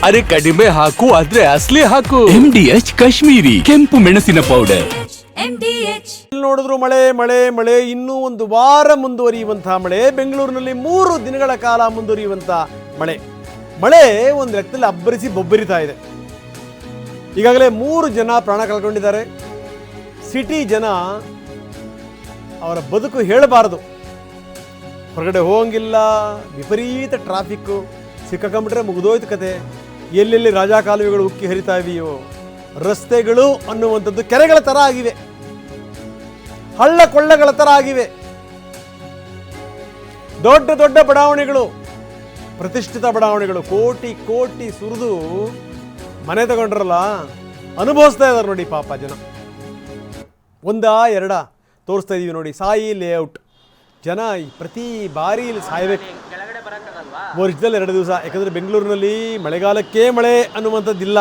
ಅರೆ ಕಡಿಮೆ ಹಾಕು ಆದ್ರೆ ಅಸ್ಲಿ ಹಾಕು. MDH ಕಾಶ್ಮೀರಿ ಕೆಂಪು ಮೆಣಸಿನ ಪೌಡರ್. ನೋಡಿದ್ರು ಮಳೆ ಮಳೆ ಮಳೆ, ಇನ್ನೂ ಒಂದು ವಾರ ಮುಂದುವರಿಯುವಂತಹ ಮಳೆ. ಬೆಂಗಳೂರಿನಲ್ಲಿ 3 ದಿನಗಳ ಕಾಲ ಮುಂದುವರಿಯುವಂತಹ ಮಳೆ. ಮಳೆ ಒಂದು ಲೆಕ್ಕದಲ್ಲಿ ಅಬ್ಬರಿಸಿ ಬೊಬ್ಬರಿತಾ ಇದೆ. ಈಗಾಗಲೇ 3 ಜನ ಪ್ರಾಣ ಕಳ್ಕೊಂಡಿದ್ದಾರೆ. ಸಿಟಿ ಜನ ಅವರ ಬದುಕು ಹೇಳಬಾರದು. ಹೊರಗಡೆ ಹೋಗಂಗಿಲ್ಲ, ವಿಪರೀತ ಟ್ರಾಫಿಕ್ಕು, ಸಿಕ್ಕಾಕೊಂಡ್ಬಿಟ್ರೆ ಮುಗಿದೋಯ್ತು ಕತೆ. ಎಲ್ಲೆಲ್ಲಿ ರಾಜಕಾಲುವೆಗಳು ಉಕ್ಕಿ ಹರಿತಾ ಇವೆಯೋ, ರಸ್ತೆಗಳು ಅನ್ನುವಂಥದ್ದು ಕೆರೆಗಳ ಥರ ಆಗಿವೆ, ಹಳ್ಳ ಕೊಳ್ಳಗಳ ಥರ ಆಗಿವೆ. ದೊಡ್ಡ ದೊಡ್ಡ ಬಡಾವಣೆಗಳು, ಪ್ರತಿಷ್ಠಿತ ಬಡಾವಣೆಗಳು, ಕೋಟಿ ಕೋಟಿ ಸುರಿದು ಮನೆ ತಗೊಂಡ್ರಲ್ಲ, ಅನುಭವಿಸ್ತಾ ಇದ್ದಾರೆ ನೋಡಿ ಪಾಪ ಜನ. ಒಂದಾ ಎರಡ ತೋರಿಸ್ತಾ ಇದೀವಿ ನೋಡಿ. ಸಾಯಿ ಲೇಔಟ್ ಜನ ಪ್ರತಿ ಬಾರಿ ಇಲ್ಲಿ ಸಾಯಬೇಕು. ವರ್ಷದಲ್ಲಿ 2 ದಿವಸ, ಯಾಕಂದರೆ ಬೆಂಗಳೂರಿನಲ್ಲಿ ಮಳೆಗಾಲಕ್ಕೆ ಮಳೆ ಅನ್ನುವಂಥದ್ದಿಲ್ಲ.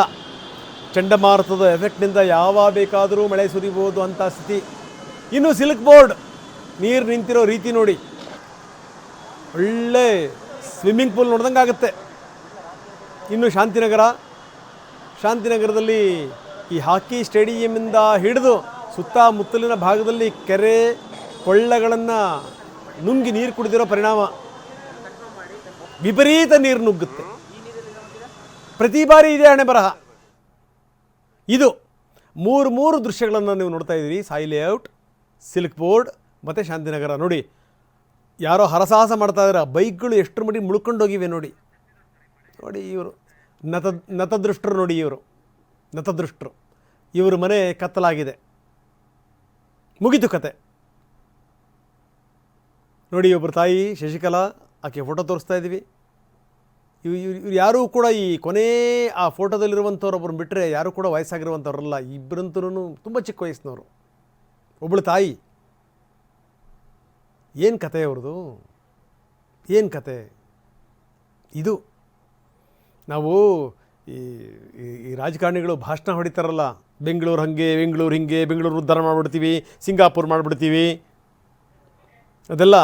ಚಂಡಮಾರುತದ ಎಫೆಕ್ಟ್ನಿಂದ ಯಾವಾಗ ಬೇಕಾದರೂ ಮಳೆ ಸುರಿಬೋದು ಅಂತ ಸ್ಥಿತಿ. ಇನ್ನು ಸಿಲ್ಕ್ ಬೋರ್ಡ್ ನೀರು ನಿಂತಿರೋ ರೀತಿ ನೋಡಿ, ಒಳ್ಳೆ ಸ್ವಿಮ್ಮಿಂಗ್ ಪೂಲ್ ನೋಡ್ದಂಗೆ ಆಗುತ್ತೆ. ಇನ್ನು ಶಾಂತಿನಗರದಲ್ಲಿ ಈ ಹಾಕಿ ಸ್ಟೇಡಿಯಮಿಂದ ಹಿಡಿದು ಸುತ್ತಮುತ್ತಲಿನ ಭಾಗದಲ್ಲಿ ಕೆರೆ ಕೊಳ್ಳಗಳನ್ನು ನುಂಗಿ ನೀರು ಕುಡಿದಿರೋ ಪರಿಣಾಮ ವಿಪರೀತ ನೀರು ನುಗ್ಗುತ್ತೆ. ಪ್ರತಿ ಬಾರಿ ಇದೆ ಹಣೆ ಬರಹ. ಇದು ಮೂರು ದೃಶ್ಯಗಳನ್ನು ನೀವು ನೋಡ್ತಾ ಇದ್ದೀರಿ. ಸಾಯಿ ಲೇಔಟ್, ಸಿಲ್ಕ್ ಬೋರ್ಡ್ ಮತ್ತು ಶಾಂತಿನಗರ. ನೋಡಿ, ಯಾರೋ ಹರಸಾಹಸ ಮಾಡ್ತಾ ಇದ್ದಾರೆ. ಬೈಕ್ಗಳು ಎಷ್ಟರ ಮಟ್ಟಿಗೆ ಮುಳ್ಕೊಂಡೋಗಿವೆ ನೋಡಿ. ಇವರು ನತದೃಷ್ಟರು ನೋಡಿ, ನತದೃಷ್ಟರು. ಇವ್ರ ಮನೆ ಕತ್ತಲಾಗಿದೆ, ಮುಗಿತು ಕತೆ ನೋಡಿ. ಒಬ್ಬರು ತಾಯಿ ಶಶಿಕಲಾ, ಆಕೆ ಫೋಟೋ ತೋರಿಸ್ತಾ ಇದ್ದೀವಿ. ಇವ್ರು ಯಾರೂ ಕೂಡ ಈ ಕೊನೆ ಆ ಫೋಟೋದಲ್ಲಿರುವಂಥವ್ರೊಬ್ಬರು ಬಿಟ್ಟರೆ ಯಾರೂ ಕೂಡ ವಯಸ್ಸಾಗಿರುವಂಥವ್ರಲ್ಲ. ಇಬ್ಬರಂತೂ ತುಂಬ ಚಿಕ್ಕ ವಯಸ್ಸಿನವರು. ಒಬ್ಬಳು ತಾಯಿ. ಏನು ಕತೆ ಅವ್ರದ್ದು, ಏನು ಕತೆ ಇದು. ನಾವು ಈ ರಾಜಕಾರಣಿಗಳು ಭಾಷಣ ಹೊಡಿತಾರಲ್ಲ, ಬೆಂಗಳೂರು ಹಾಗೆ, ಬೆಂಗಳೂರು ಹಿಂಗೆ, ಬೆಂಗಳೂರು ಉದ್ಧಾರ ಮಾಡಿಬಿಡ್ತೀವಿ, ಸಿಂಗಾಪುರ್ ಮಾಡಿಬಿಡ್ತೀವಿ, ಅದೆಲ್ಲ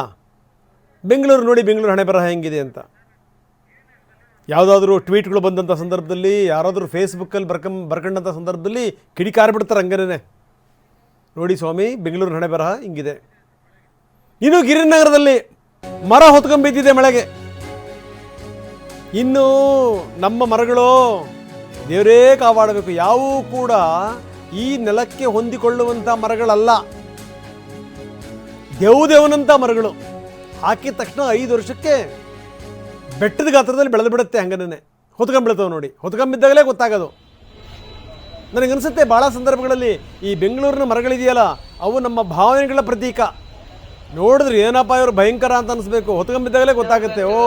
ಬೆಂಗಳೂರು ನೋಡಿ, ಬೆಂಗಳೂರು ಹಣೆ ಬರಹ ಹೆಂಗಿದೆ ಅಂತ. ಯಾವುದಾದ್ರೂ ಟ್ವೀಟ್ಗಳು ಬಂದಂಥ ಸಂದರ್ಭದಲ್ಲಿ, ಯಾರಾದರೂ ಫೇಸ್ಬುಕ್ಕಲ್ಲಿ ಬರ್ಕೊಂಡಂಥ ಸಂದರ್ಭದಲ್ಲಿ ಕಿಡಿಕಾರ್ಬಿಡ್ತಾರೆ ಹಂಗನೇ. ನೋಡಿ ಸ್ವಾಮಿ, ಬೆಂಗಳೂರು ಹಣೆ ಬರಹ ಹಿಂಗಿದೆ. ಇನ್ನು ಗಿರಿನಗರದಲ್ಲಿ ಮರ ಹೊತ್ಕೊಂಬಿದ್ದಿದೆ ಮಳೆಗೆ. ಇನ್ನು ನಮ್ಮ ಮರಗಳು ದೇವರೇ ಕಾಪಾಡಬೇಕು. ಯಾವೂ ಕೂಡ ಈ ನೆಲಕ್ಕೆ ಹೊಂದಿಕೊಳ್ಳುವಂಥ ಮರಗಳಲ್ಲ, ದೇವನಂಥ ಮರಗಳು. ಹಾಕಿದ ತಕ್ಷಣ 5 ವರ್ಷಕ್ಕೆ ಬೆಟ್ಟದ ಗಾತ್ರದಲ್ಲಿ ಬೆಳೆದು ಬಿಡುತ್ತೆ. ಹಂಗನೇ ಹೊತ್ಕೊಂಡ್ಬಿಡ್ತಾವೆ ನೋಡಿ. ಹೊತ್ಕೊಂಬಿದ್ದಾಗಲೇ ಗೊತ್ತಾಗೋದು. ನನಗನ್ಸುತ್ತೆ ಭಾಳ ಸಂದರ್ಭಗಳಲ್ಲಿ ಈ ಬೆಂಗಳೂರಿನ ಮರಗಳಿದೆಯಲ್ಲ, ಅವು ನಮ್ಮ ಭಾವನೆಗಳ ಪ್ರತೀಕ. ನೋಡಿದ್ರೆ ಏನಪ್ಪ ಇವರು ಭಯಂಕರ ಅಂತ ಅನಿಸ್ಬೇಕು, ಹೊತ್ಕೊಂಬಿದ್ದಾಗಲೇ ಗೊತ್ತಾಗುತ್ತೆ, ಓ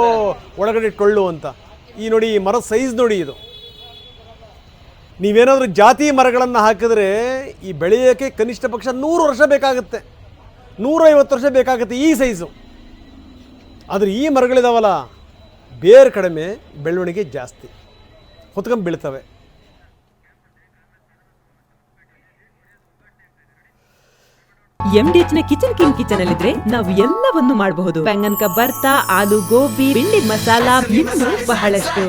ಒಳಗಡೆ ಇಟ್ಕೊಳ್ಳು ಅಂತ. ಈ ನೋಡಿ, ಈ ಮರದ ಸೈಜ್ ನೋಡಿ. ಇದು ನೀವೇನಾದರೂ ಜಾತಿ ಮರಗಳನ್ನು ಹಾಕಿದ್ರೆ ಈ ಬೆಳೆಯೋಕ್ಕೆ ಕನಿಷ್ಠ ಪಕ್ಷ 100 ವರ್ಷ ಬೇಕಾಗುತ್ತೆ, 150 ವರ್ಷ ಬೇಕಾಗುತ್ತೆ ಈ ಸೈಜು. ಆದರೆ ಈ ಮರಗಳಿದಾವಲ್ಲ, ಬೇರೆ ಕಡಿಮೆ, ಬೆಳವಣಿಗೆ ಜಾಸ್ತಿ, ಹೊತ್ಕೊಂಡ್ ಬೀಳ್ತವೆ. MDH ನ ಕಿಚನ್ ಅಲ್ಲಿದ್ರೆ ನಾವು ಎಲ್ಲವನ್ನು ಮಾಡಬಹುದು. ಬೆಂಗನ್ ಕಾ ಭರ್ತಾ, ಆಲೂ ಗೋಬಿ, ಭಿಂಡಿ ಮಸಾಲಾ, ಇನ್ನೂ ಬಹಳಷ್ಟು.